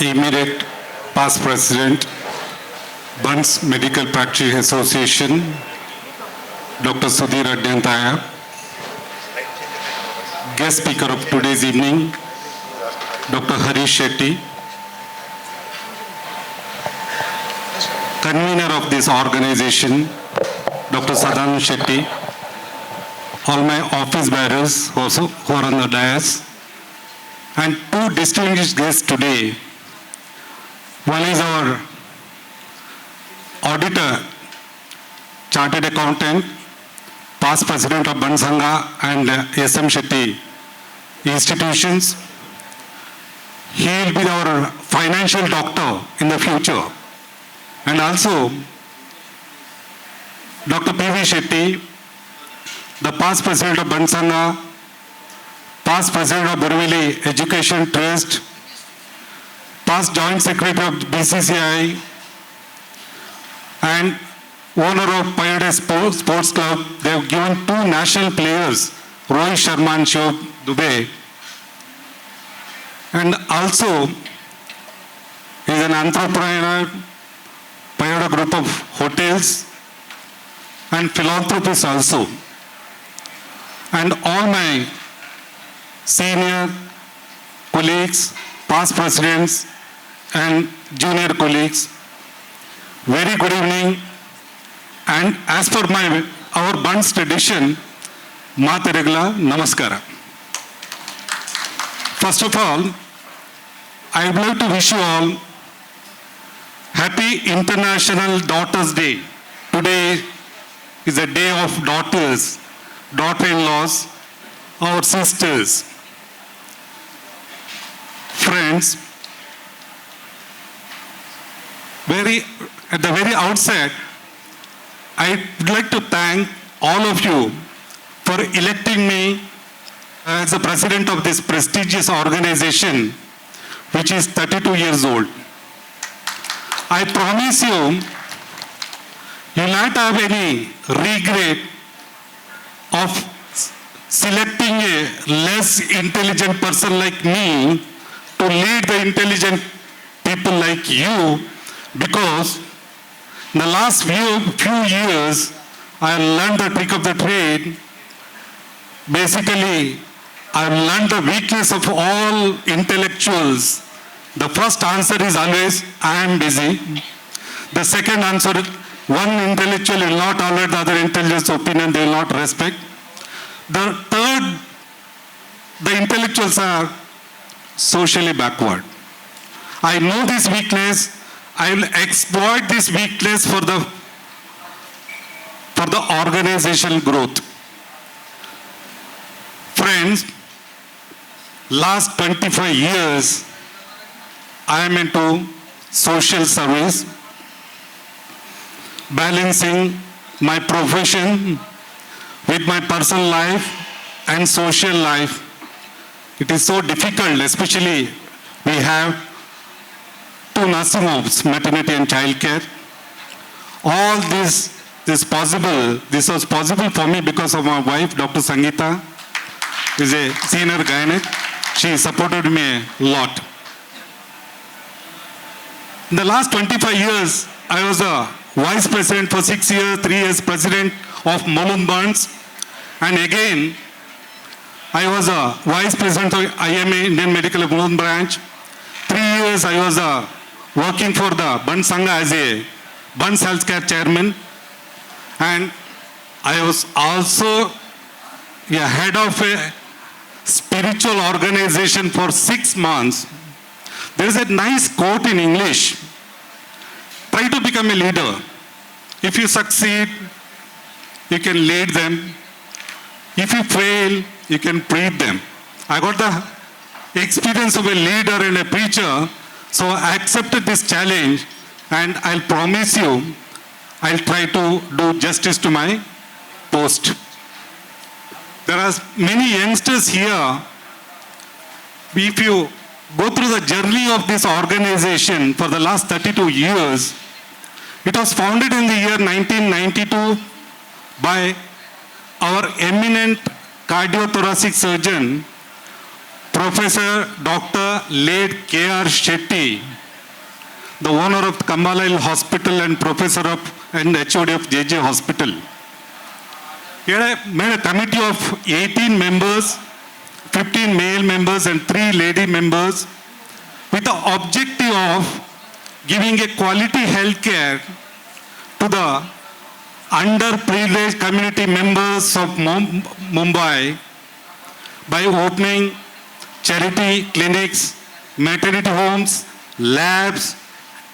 immediate past president, Bunts Medical Practice Association, Dr. Sudhir Adyantaya, guest speaker of today's evening, Dr. Harish Shetty, convener of this organization, Dr. Satyaprakash Shetty, all my office bearers also who are on the dais, and two distinguished guests today. One is our auditor, chartered accountant, past president of Buntara and SM Shetty institutions. He will be our financial doctor in the future. And also, Dr. P.V. Shetty, the past president of Buntara, past president of Borivali Education Trust, past joint secretary of BCCI, and owner of Pioneer Sports Club. They have given two national players, Rohit Sharma and Shiv Dubey. And also, he is an entrepreneur, Pioneer Group of Hotels, and philanthropist also. And all my senior colleagues, past presidents, and junior colleagues, very good evening. And as per our Bunts tradition, Matarigla Namaskara. First of all, I would like to wish you all Happy International Daughters Day. Today is a day of daughters, daughter-in-laws, our sisters. Friends, at the very outset, I would like to thank all of you for electing me as the president of this prestigious organization, which is 32 years old. I promise you, you will not have any regret of selecting a less intelligent person like me to lead the intelligent people like you, because in the last few years, I learned the trick of the trade. Basically, I learned the weakness of all intellectuals. The first answer is always, I am busy. The second answer, one intellectual will not tolerate the other intellectual's opinion, they will not respect. The third, the intellectuals are socially backward. I know this weakness. I will exploit this weakness for the organizational growth. Friends, last 25 years, I am into social service, balancing my profession with my personal life and social life. It is so difficult, especially we have two nursing homes, maternity and child care. All this was possible for me because of my wife, Dr. Sangeeta, who is a senior gynec. She supported me a lot. In the last 25 years, I was a vice president for 6 years, 3 years president of Bunts, and again, I was a vice president of IMA, Indian Medical Branch. 3 years I was working for the Bunts Sangha as a Bunts Healthcare chairman, and I was also a head of a spiritual organization for 6 months. There is a nice quote in English: try to become a leader. If you succeed, you can lead them. If you fail, you can preach them. I got the experience of a leader and a preacher, so I accepted this challenge, and I'll promise you, I'll try to do justice to my post. There are many youngsters here. If you go through the journey of this organization for the last 32 years, it was founded in the year 1992 by our eminent cardiothoracic surgeon, Professor Dr. late K.R. Shetty, the owner of Kambalal Hospital and professor of and HOD of JJ Hospital. He had made a committee of 18 members, 15 male members and 3 lady members with the objective of giving a quality health care to the underprivileged community members of Mumbai by opening charity clinics, maternity homes, labs,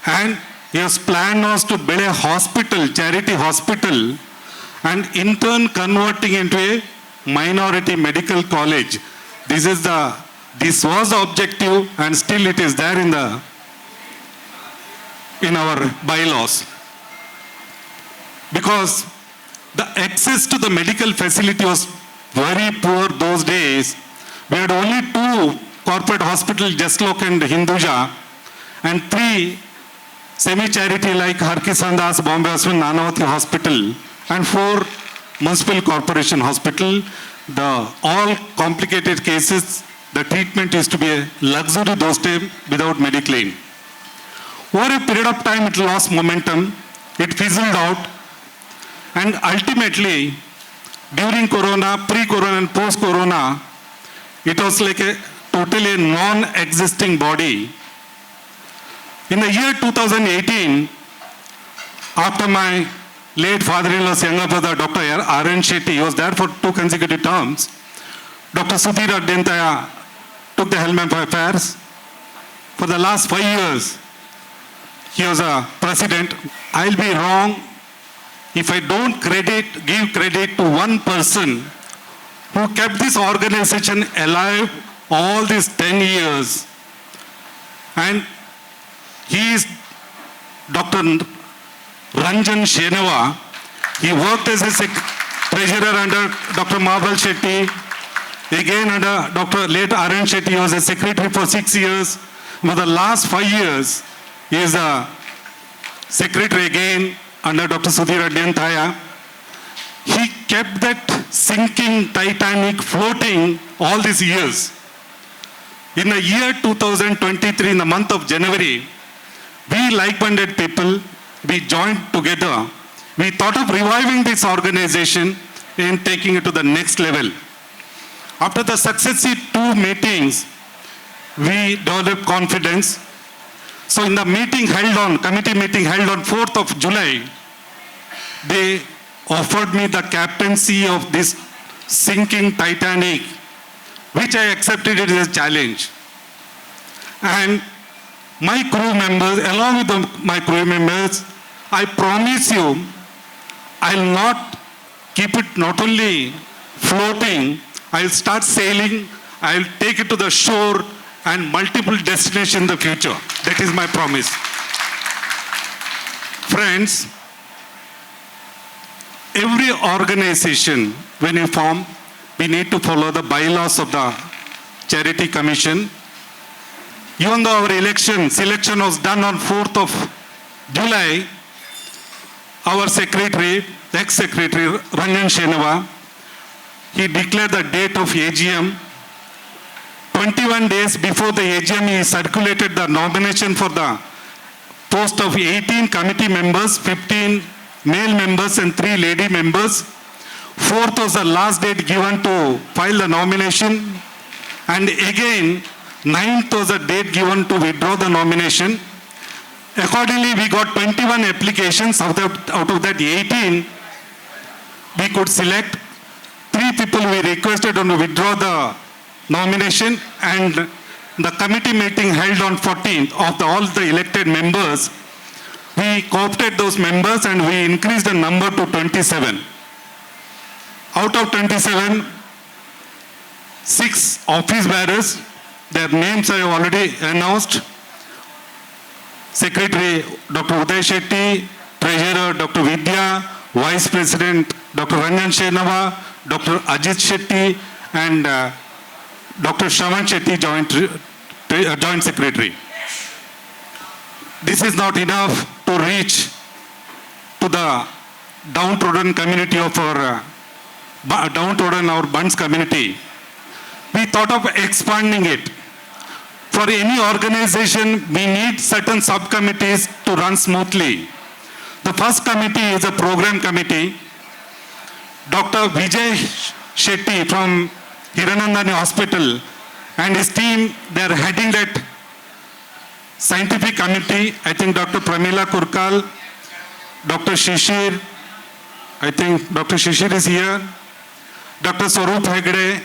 and his plan was to build a hospital, charity hospital, and in turn converting into a minority medical college. This was the objective, and still it is there in our bylaws. Because the access to the medical facility was very poor those days. We had only 2 corporate hospitals, Jaslok and Hinduja, and 3 semi-charity like Harkisan Das, Bombay Hospital, Nanavati Hospital, and 4 municipal corporation hospital. All complicated cases, the treatment used to be a luxury those days without Mediclaim. Over a period of time, it lost momentum, it fizzled out, and ultimately, during Corona, pre-Corona and post-Corona, it was like a totally non-existing body. In the year 2018, after my late father-in-law's younger brother, Dr. R.N. Shetty, he was there for 2 consecutive terms. Dr. Sudhir Adyantaya took the helm of affairs. For the last 5 years, he was a president. I'll be wrong if I don't give credit to one person who kept this organization alive all these 10 years. And he is Dr. Ranjan Shenava. He worked as a treasurer under Dr. Mabal Shetty. Again under Dr. late R.N. Shetty, he was a secretary for 6 years. For the last 5 years, he is a secretary again under Dr. Sudhir Adyantaya. He kept that sinking Titanic floating all these years. In the year 2023, in the month of January, we like-minded people, we joined together. We thought of reviving this organization and taking it to the next level. After the successive 2 meetings, we developed confidence. So in the committee meeting held on 4th of July, they offered me the captaincy of this sinking Titanic, which I accepted it as a challenge. And my crew members, along with my crew members, I promise you, I'll not keep it not only floating, I'll start sailing, I'll take it to the shore and multiple destinations in the future. That is my promise. Friends, every organization, when you form, we need to follow the bylaws of the Charity Commission. Even though our selection was done on 4th of July, our secretary, ex-secretary Ranjan Shenava, he declared the date of AGM. 21 days before the AGM, he circulated the nomination for the post of 18 committee members, 15 male members and 3 lady members. 4th was the last date given to file the nomination. And again, 9th was the date given to withdraw the nomination. Accordingly, we got 21 applications. Out of that 18, we could select 3 people we requested to withdraw the nomination, and the committee meeting held on 14th of all the elected members. We co-opted those members and we increased the number to 27. Out of 27, 6 office bearers, their names I have already announced. Secretary Dr. Uday Shetty, Treasurer Dr. Vidya, Vice President Dr. Ranjan Shenava, Dr. Ajit Shetty, and Dr. Shravan Shetty, Joint Secretary. This is not enough to reach to the downtrodden community of our Bunts community. we thought of expanding it. For any organization, we need certain subcommittees to run smoothly. The first committee is a program committee. Dr. Vijay Shetty from Hiranandani Hospital and his team, they are heading that scientific committee. I think Dr. Pramila Kurkal, Dr. Shishir, I think Dr. Shishir is here, Dr. Swarup Hegde,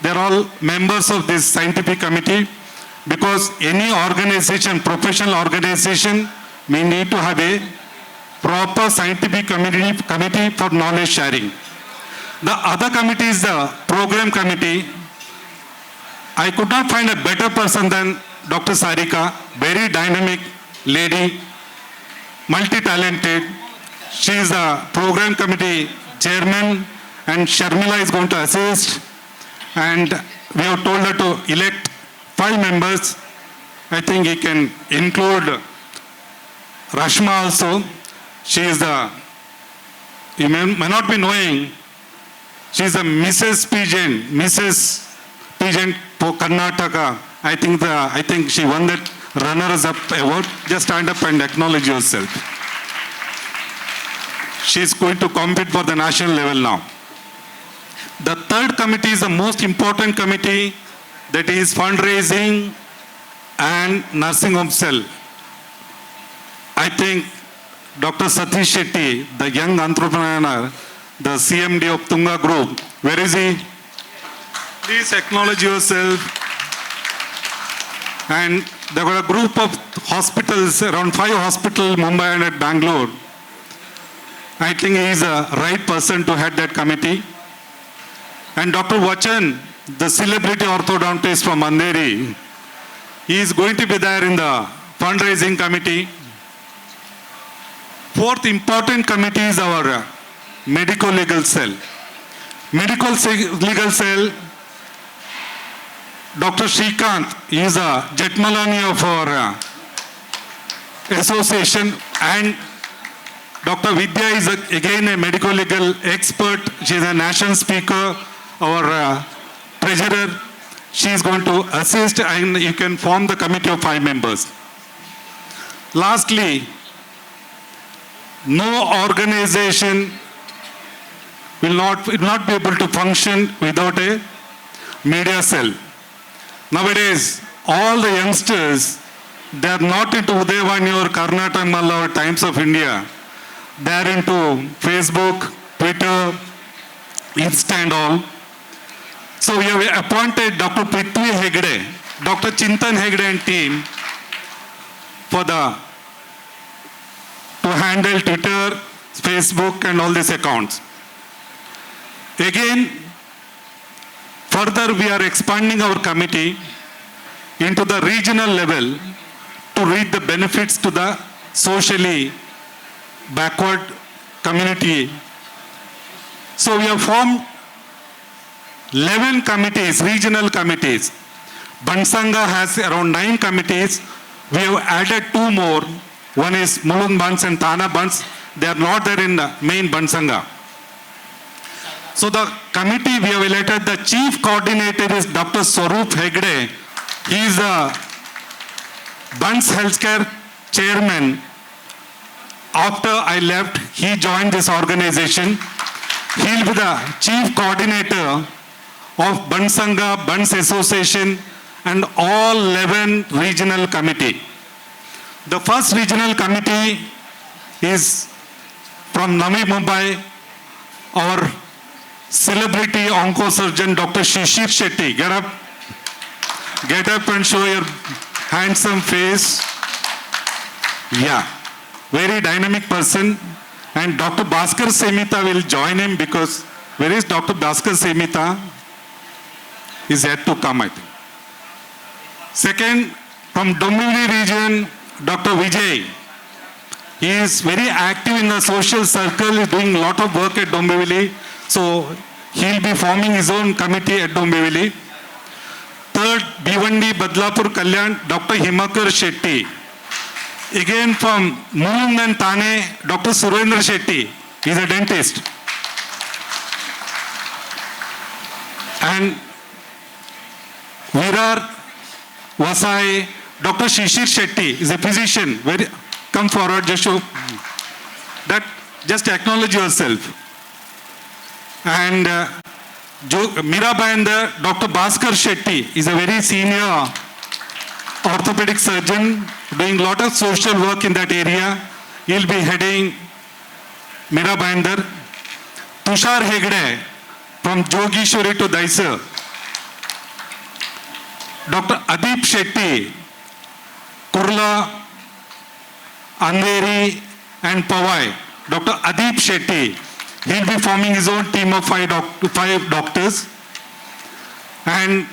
they are all members of this scientific committee, because any organization, professional organization, we need to have a proper scientific committee for knowledge sharing. The other committee is the program committee. I could not find a better person than Dr. Sarika, very dynamic lady, multi-talented. She is the program committee chairman, and Sharmila is going to assist. And we have told her to elect 5 members. I think he can include Rashma also. She is the, you may not be knowing, she is the Mrs. Pageant for Karnataka. I think she won that runners-up award. Just stand up and acknowledge yourself. She is going to compete for the national level now. The third committee is the most important committee, that is fundraising and nursing home cell. I think Dr. Satish Shetty, the young entrepreneur, the CMD of Tunga Group, where is he? Please acknowledge yourself. And there were a group of hospitals, around 5 hospitals, Mumbai and at Bangalore. I think he is a right person to head that committee. And Dr. Vachan, the celebrity orthodontist from Andheri, he is going to be there in the fundraising committee. Fourth important committee is our medical legal cell. Medical legal cell, Dr. Shrikant, he is a Jetmalani of our association, and Dr. Vidya is again a medical legal expert. She is a national speaker, our treasurer. She is going to assist, and you can form the committee of 5 members. Lastly, no organization will not be able to function without a media cell. Nowadays, all the youngsters, they are not into Udayavani or Karnataka Malla or Times of India. They are into Facebook, Twitter, Insta and all. So we have appointed Dr. Prithvi Hegde, Dr. Chintan Hegde and team to handle Twitter, Facebook and all these accounts. Again, further we are expanding our committee into the regional level to reap the benefits to the socially backward community. So we have formed 11 committees, regional committees. Bansanga has around 9 committees. We have added 2 more. One is Mulund Bunts and Thana Bunts. They are not there in the main Bansanga. So the committee, we have elected the chief coordinator is Dr. Swarup Hegde. He is the Bunts Healthcare chairman. After I left, he joined this organization. He will be the chief coordinator of Bansanga, Bunts Association and all 11 regional committee. The first regional committee is from Navi Mumbai, our celebrity oncosurgeon Dr. Shishir Shetty. Get up and show your handsome face. Yeah, very dynamic person. And Dr. Bhaskar Semita will join him, because where is Dr. Bhaskar Semita? Is yet to come, I think. Second, from Dombivli region, Dr. Vijay. He is very active in the social circle. He is doing a lot of work at Dombivli. So he will be forming his own committee at Dombivli. Third, Bhivandi Badlapur Kalyan, Dr. Himakar Shetty. Again from Mulund and Thane, Dr. Surendra Shetty. He is a dentist. And Virar Vasai, Dr. Shishir Shetty is a physician. Come forward, just show that, just acknowledge yourself. And Mirabai, Dr. Bhaskar Shetty is a very senior orthopedic surgeon doing a lot of social work in that area. He'll be heading Mirabai. Tushar Hegde from Jogishwari to Daisar. Dr. Adip Shetty, Kurla, Andheri and Pawai. Dr. Adip Shetty, he'll be forming his own team of five doctors. And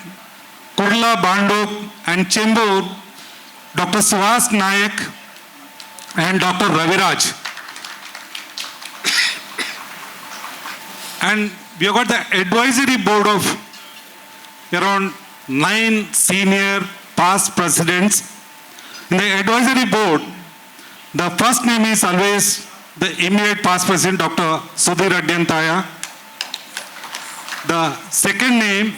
Kurla, Bandok and Chembur, Dr. Suhas Nayak and Dr. Raviraj. And we have got the advisory board of around 9 senior past presidents. In the advisory board, the first name is always the immediate past president, Dr. Sudhir Adyantaya. The second name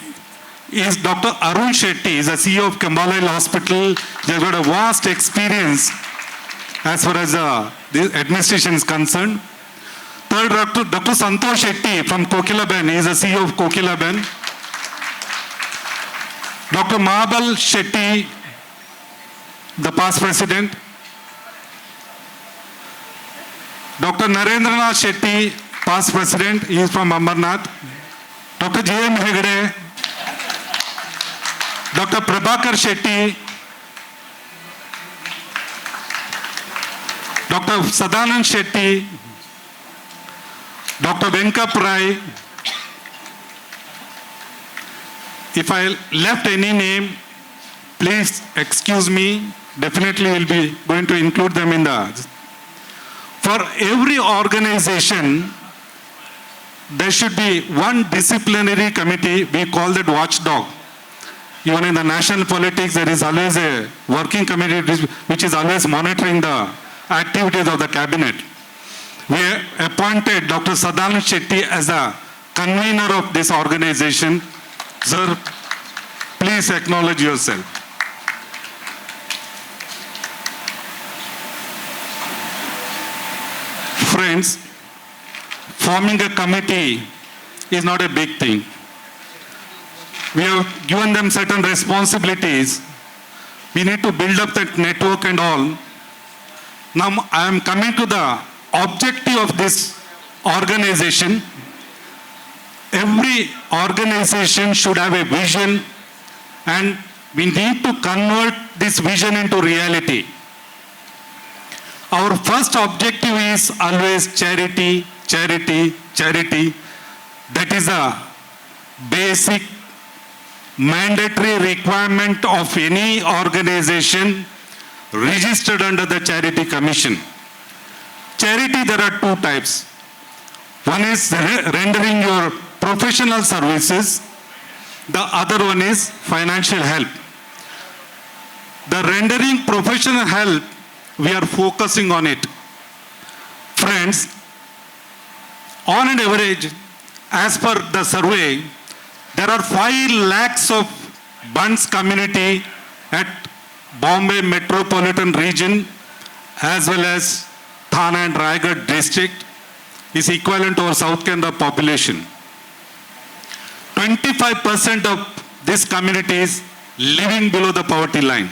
is Dr. Arun Shetty, is the CEO of Kambalai Hospital. He has got a vast experience as far as the administration is concerned. Third, Dr. Santosh Shetty from Kokilaben, he is the CEO of Kokilaben. Dr. Mahabal Shetty, the past president. Dr. Narendranath Shetty, past president, he is from Amarnath. Dr. J.M. Hegde, Dr. Prabhakar Shetty, Dr. Sadanand Shetty, Dr. Venkap Rai. If I left any name, please excuse me. Definitely we'll be going to include them in the... For every organization, there should be one disciplinary committee. We call that watchdog. Even in the national politics, there is always a working committee which is always monitoring the activities of the cabinet. We appointed Dr. Sadanand Shetty as the convener of this organization. Sir, please acknowledge yourself. Friends, forming a committee is not a big thing. We have given them certain responsibilities. We need to build up that network and all. Now I am coming to the objective of this organization. Every organization should have a vision, and we need to convert this vision into reality. Our first objective is always charity, charity, charity. That is a basic mandatory requirement of any organization registered under the Charity Commission. Charity, there are two types. One is rendering your professional services. The other one is financial help. The rendering professional help, we are focusing on it. Friends, on an average, as per the survey, there are 5 lakhs of Bunts community at Bombay metropolitan region as well as Thane and Raigad district is equivalent to our South Canara population. 25% of this community is living below the poverty line.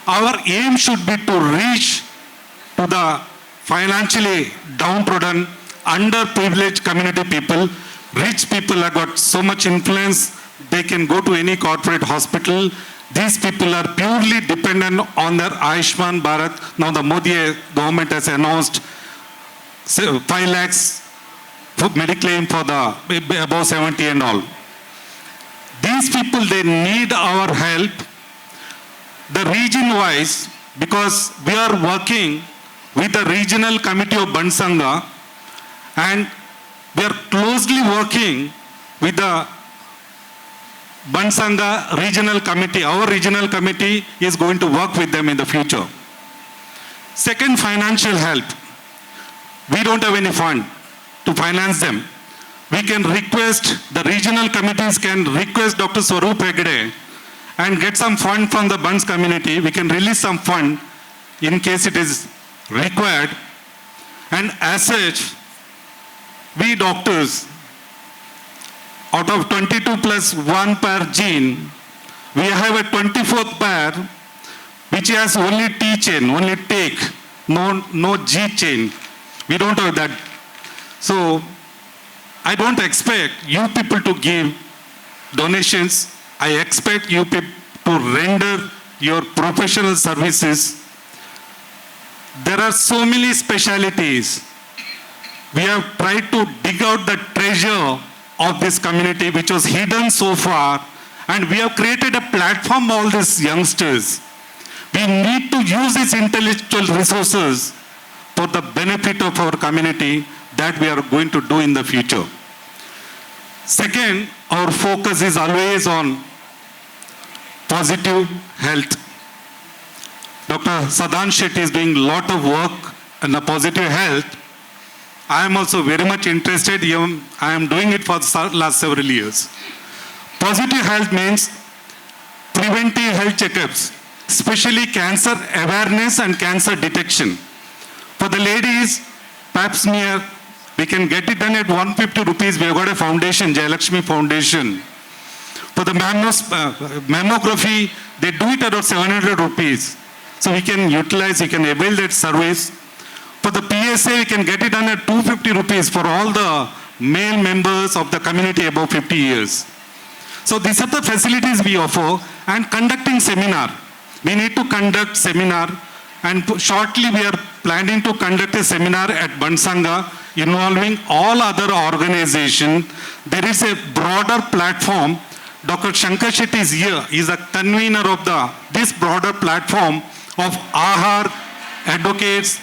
Our aim should be to reach to the financially downtrodden, underprivileged community people. Rich people have got so much influence, they can go to any corporate hospital. These people are purely dependent on their Ayushman Bharat. Now the Modi government has announced 5 lakhs for Mediclaim for the above 70 and all. These people, they need our help. The region wise, because we are working with the regional committee of Bansanga, and we are closely working with the Bansanga regional committee. Our regional committee is going to work with them in the future. Second, financial help. We don't have any fund to finance them. We can request, the regional committees can request Dr. Swaroop Hegde and get some fund from the Bunts community. We can release some fund in case it is required. And as such, we doctors, out of 22 plus 1 per gene, we have a 24th pair which has only T chain, only take, no G chain. We don't have that. So I don't expect you people to give donations. I expect you people to render your professional services. There are so many specialities. We have tried to dig out the treasure of this community which was hidden so far, and we have created a platform for all these youngsters. We need to use these intellectual resources for the benefit of our community that we are going to do in the future. Second, our focus is always on positive health. Dr. Satyaprakash Shetty is doing a lot of work on the positive health. I am also very much interested. I am doing it for the last several years. Positive health means preventive health checkups, especially cancer awareness and cancer detection. For the ladies, pap smear, we can get it done at 150 rupees. We have got a foundation, Jayalakshmi Foundation. For the mammography, they do it at 700 rupees. So we can utilize, we can avail that service. For the PSA, we can get it done at 250 rupees for all the male members of the community above 50 years. So these are the facilities we offer. And conducting seminar. We need to conduct seminar, and shortly we are planning to conduct a seminar at Buntara involving all other organizations. There is a broader platform. Dr. Shankar Shetty is here. He is a convener of this broader platform of AHAR, advocates,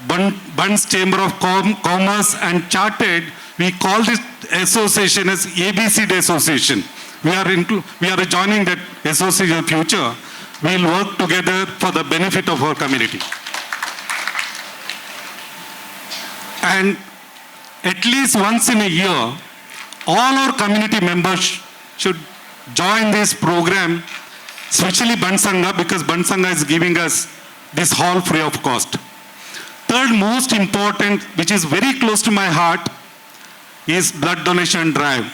Bunts Chamber of Commerce and Chartered. We call this association as ABCD Association. We are joining that association in the future. We will work together for the benefit of our community. And at least once in a year, all our community members should join this program, especially Buntara, because Buntara is giving us this hall free of cost. Third most important, which is very close to my heart, is blood donation drive.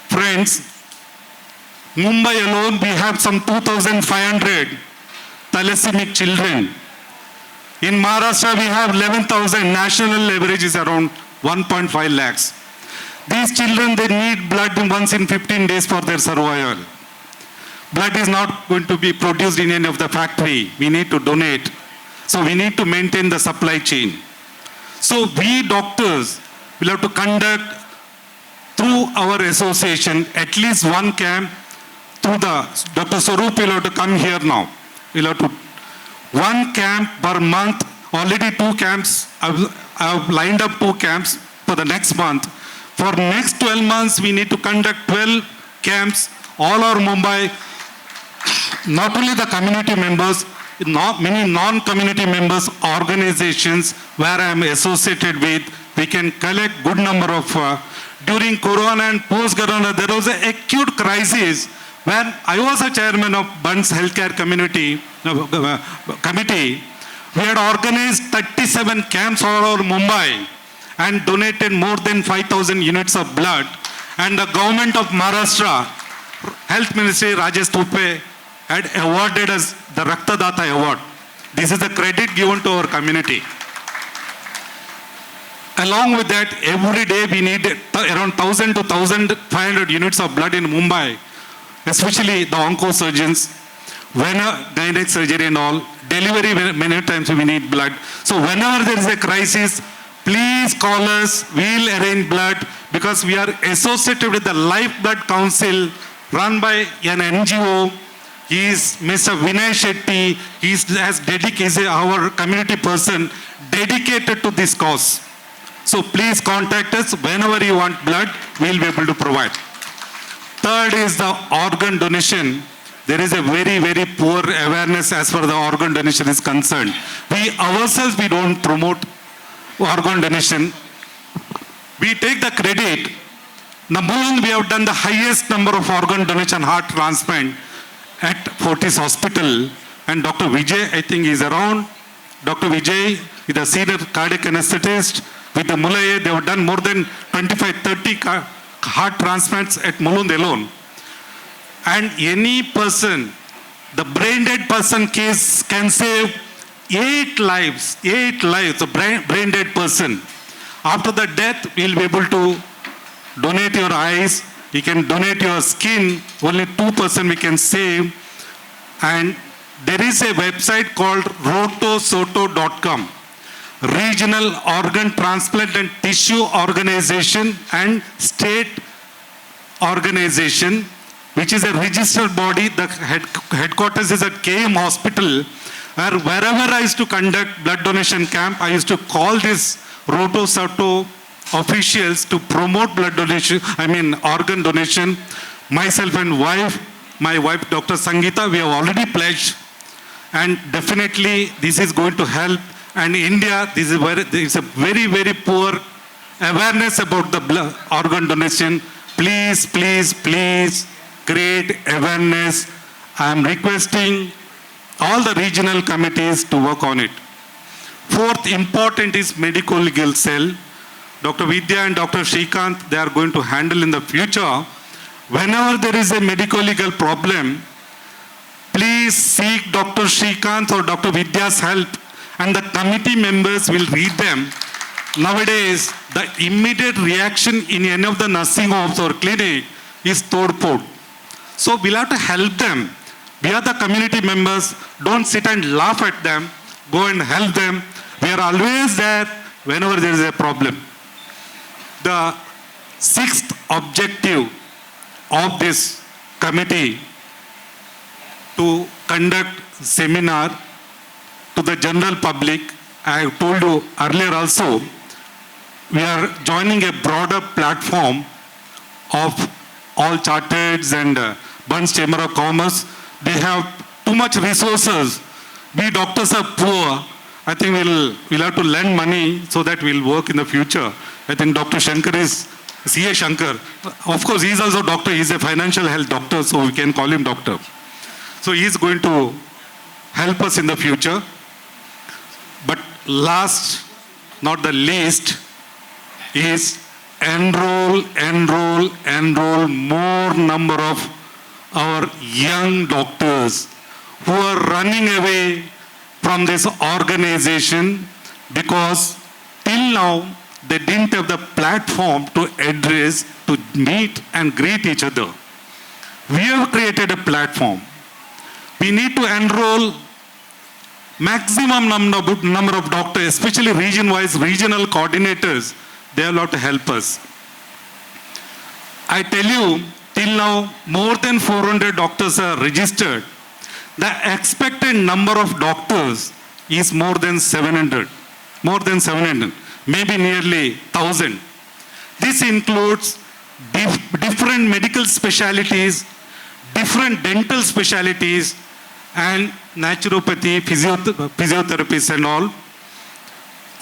Friends, Mumbai alone, we have some 2,500 thalassaemic children. In Maharashtra, we have 11,000. National average is around 1.5 lakhs. These children, they need blood once in 15 days for their survival. Blood is not going to be produced in any of the factory. We need to donate. So we need to maintain the supply chain. So we doctors will have to conduct through our association at least one camp. Through Dr. Swarup will have to come here now. We'll have to one camp per month. Already 2 camps. I've lined up 2 camps for the next month. For next 12 months, we need to conduct 12 camps all over Mumbai. Not only the community members, many non-community members, organizations where I am associated with, we can collect good number of, during Corona and post-Corona, there was an acute crisis when I was a chairman of Bunts Healthcare Committee. We had organized 37 camps all over Mumbai and donated more than 5,000 units of blood. And the government of Maharashtra, Health Ministry, Rajesh Tupe, had awarded us the Raktadata Award. This is the credit given to our community. Along with that, every day we need around 1,000 to 1,500 units of blood in Mumbai, especially the onco-surgeons, gynec surgery and all, delivery, many times we need blood. So whenever there is a crisis, please call us, we'll arrange blood, because we are associated with the Life Blood Council run by an NGO. He is Mr. Vinay Shetty. He is our community person dedicated to this cause. So please contact us whenever you want blood, we'll be able to provide. Third is the organ donation. There is a very, very poor awareness as far as the organ donation is concerned. We ourselves, we don't promote organ donation. We take the credit. Number one, we have done the highest number of organ donation heart transplant. at Fortis Hospital, and Dr. Vijay, I think, is around. Dr. Vijay is a senior cardiac anesthetist. With the Mulay, they have done more than 25-30 heart transplants at Mulund alone. And any person, the brain dead person case can save 8 lives, a brain dead person. After the death, we'll be able to donate your eyes, you can donate your skin, only 2% we can save. And there is a website called rotosoto.com, Regional Organ Transplant and Tissue Organization and State Organization, which is a registered body. The headquarters is at KM Hospital, where wherever I used to conduct blood donation camp, I used to call this Rotosoto officials to promote blood donation, organ donation. Myself and my wife, Dr. Sangeeta, we have already pledged, and definitely this is going to help. And India, there is a very, very poor awareness about the blood organ donation. Please, please, please create awareness. I am requesting all the regional committees to work on it. Fourth important is medical legal cell. Dr. Vidya and Dr. Srikanth, they are going to handle in the future. Whenever there is a medical legal problem, please seek Dr. Srikanth or Dr. Vidya's help, and the committee members will read them. Nowadays, the immediate reaction in any of the nursing homes or clinic is todpod. So we'll have to help them. We are the community members. Don't sit and laugh at them. Go and help them. We are always there whenever there is a problem. The sixth objective of this committee to conduct seminar to the general public. I have told you earlier also, we are joining a broader platform of all chartereds and Bunts Chamber of Commerce. They have too much resources. We doctors are poor. I think we'll have to lend money so that we'll work in the future. I think Dr. Shankar is C.A. Shankar. Of course, he's also doctor. He's a financial health doctor, so we can call him doctor. So he's going to help us in the future. But last, not the least, is enroll more number of our young doctors who are running away from this organization because till now they didn't have the platform to address, to meet and greet each other. We have created a platform. We need to enroll maximum number of doctors, especially region-wise, regional coordinators. They will have to help us. I tell you, till now, more than 400 doctors are registered. The expected number of doctors is more than 700. Maybe nearly 1,000. This includes different medical specialties, different dental specialties, and naturopathy, physiotherapists and all.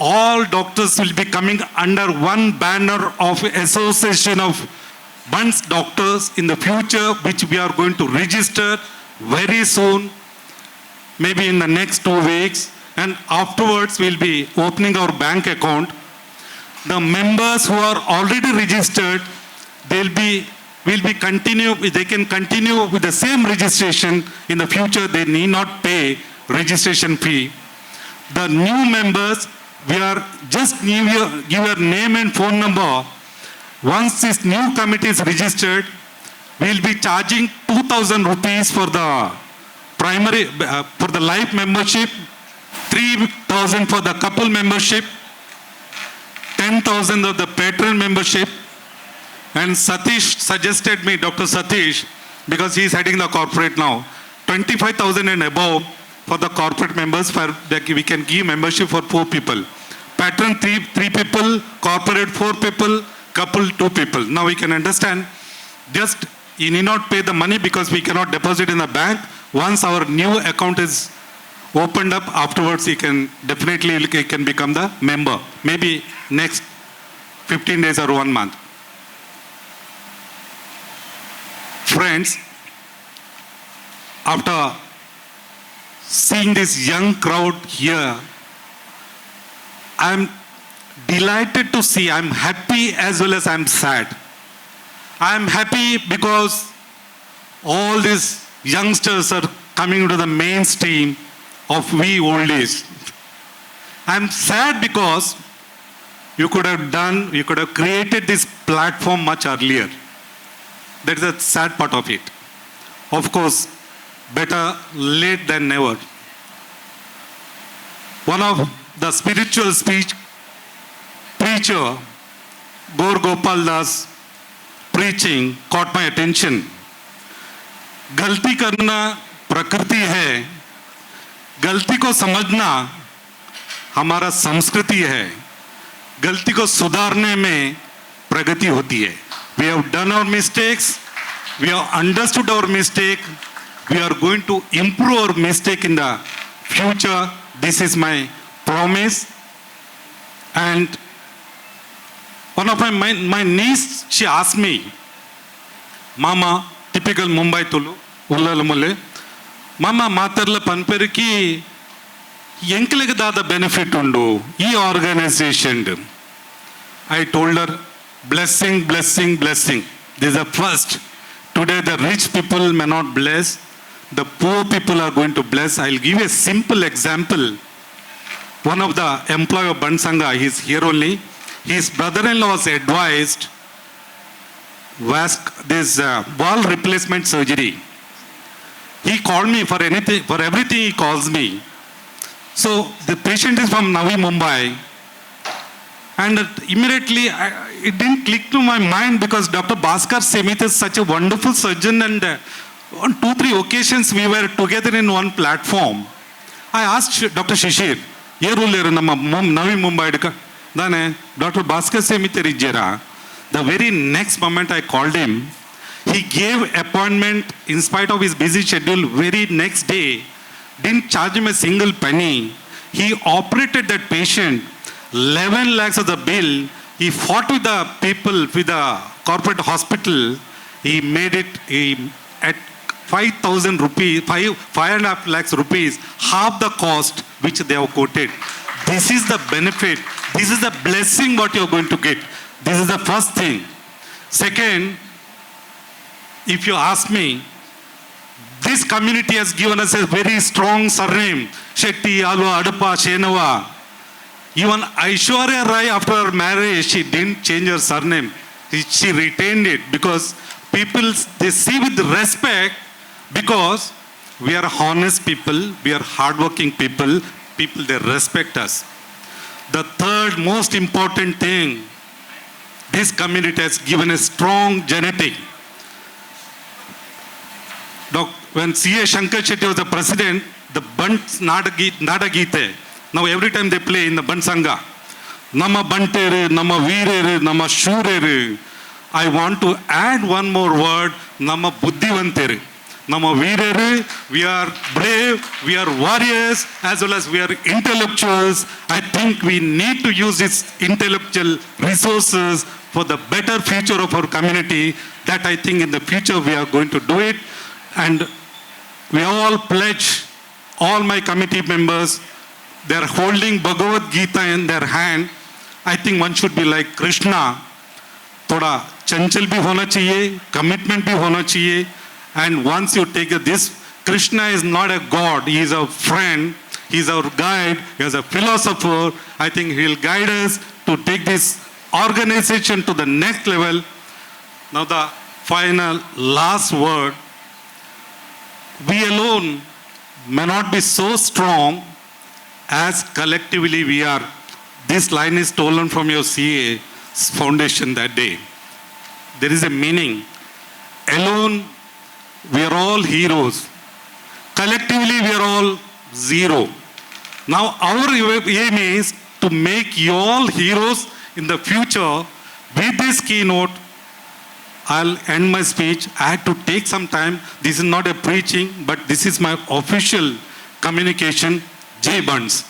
All doctors will be coming under one banner of Association of Bunts Doctors in the future, which we are going to register very soon, maybe in the next 2 weeks. And afterwards, we'll be opening our bank account. The members who are already registered, they can continue with the same registration in the future. They need not pay registration fee. The new members, we are just give your name and phone number. Once this new committee is registered, we'll be charging 2,000 rupees for the primary, for the life membership, 3,000 for the couple membership, 10,000 of the patron membership. And Satish suggested me, Dr. Satish, because he is heading the corporate now, 25,000 and above for the corporate members, we can give membership for 4 people. Patron 3 people, corporate 4 people, couple 2 people. Now we can understand, just you need not pay the money because we cannot deposit in the bank. Once our new account is opened up, afterwards he can become the member. Maybe next 15 days or 1 month. Friends, after seeing this young crowd here, I'm delighted to see, I'm happy as well as I'm sad. I'm happy because all these youngsters are coming to the mainstream of we old age. I'm sad because you could have created this platform much earlier. That is the sad part of it. Of course, better late than never. One of the spiritual preacher, Gaur Gopal Das, preaching caught my attention. गलती करना प्रकृति है, गलती को समझना हमारा संस्कृति है, गलती को सुधारने में प्रगति होती है. We have done our mistakes, we have understood our mistake, we are going to improve our mistake in the future. This is my promise. And one of my niece, she asked me, Mama, typical Mumbai Tulu, Ullalamule, Mama Matarla Panperiki, Yenkilega the benefit undu, e organization. I told her, blessing, blessing, blessing. This is the first. Today the rich people may not bless, the poor people are going to bless. I'll give you a simple example. One of the employee of Bansanga, he's here only. His brother-in-law was advised this wall replacement surgery. He called me for anything, for everything he calls me. So the patient is from Navi Mumbai. And immediately it didn't click to my mind because Dr. Bhaskar Semith is such a wonderful surgeon, and on 2-3 occasions we were together in one platform. I asked Dr. Shishir, Navi Mumbai, Dr. Bhaskar Semith Rijera. The very next moment I called him, he gave appointment in spite of his busy schedule. Very next day, didn't charge him a single penny. He operated that patient. 11 lakhs of the bill. He fought with the people, with the corporate hospital. He made it at 5,000 rupees, 5.5 lakhs rupees, half the cost which they have quoted. This is the benefit. This is the blessing what you are going to get. This is the first thing. Second, if you ask me, this community has given us a very strong surname. Shetty, Alwa, Adapa, Shenava. Even Aishwarya Rai, after her marriage, she didn't change her surname. She retained it because people, they see with respect because we are honest people, we are hardworking people, they respect us. The third most important thing, this community has given a strong genetic. When C.A. Shankar Shetty was the president, the Bunts Nadagite, now every time they play in the Bansanga, Nama Bantere, Nama Virere, Nama Shurere. I want to add one more word, Nama Buddhivantere. Nama Virere, we are brave, we are warriors, as well as we are intellectuals. I think we need to use these intellectual resources for the better future of our community. That I think in the future we are going to do it. And we all pledge, all my committee members, they are holding Bhagavad Gita in their hand. I think one should be like Krishna. Thoda chanchal bhi hona chahiye, commitment bhi hona chahiye. And once you take this, Krishna is not a god, he is a friend, he is our guide, he is a philosopher. I think he will guide us to take this organization to the next level. Now the final, last word. We alone may not be so strong as collectively we are. This line is stolen from your CA foundation that day. There is a meaning. Alone, we are all heroes. Collectively, we are all zero. Now, our aim is to make you all heroes in the future. With this keynote, I'll end my speech. I had to take some time. This is not a preaching, but this is my official communication. Jai Bunts.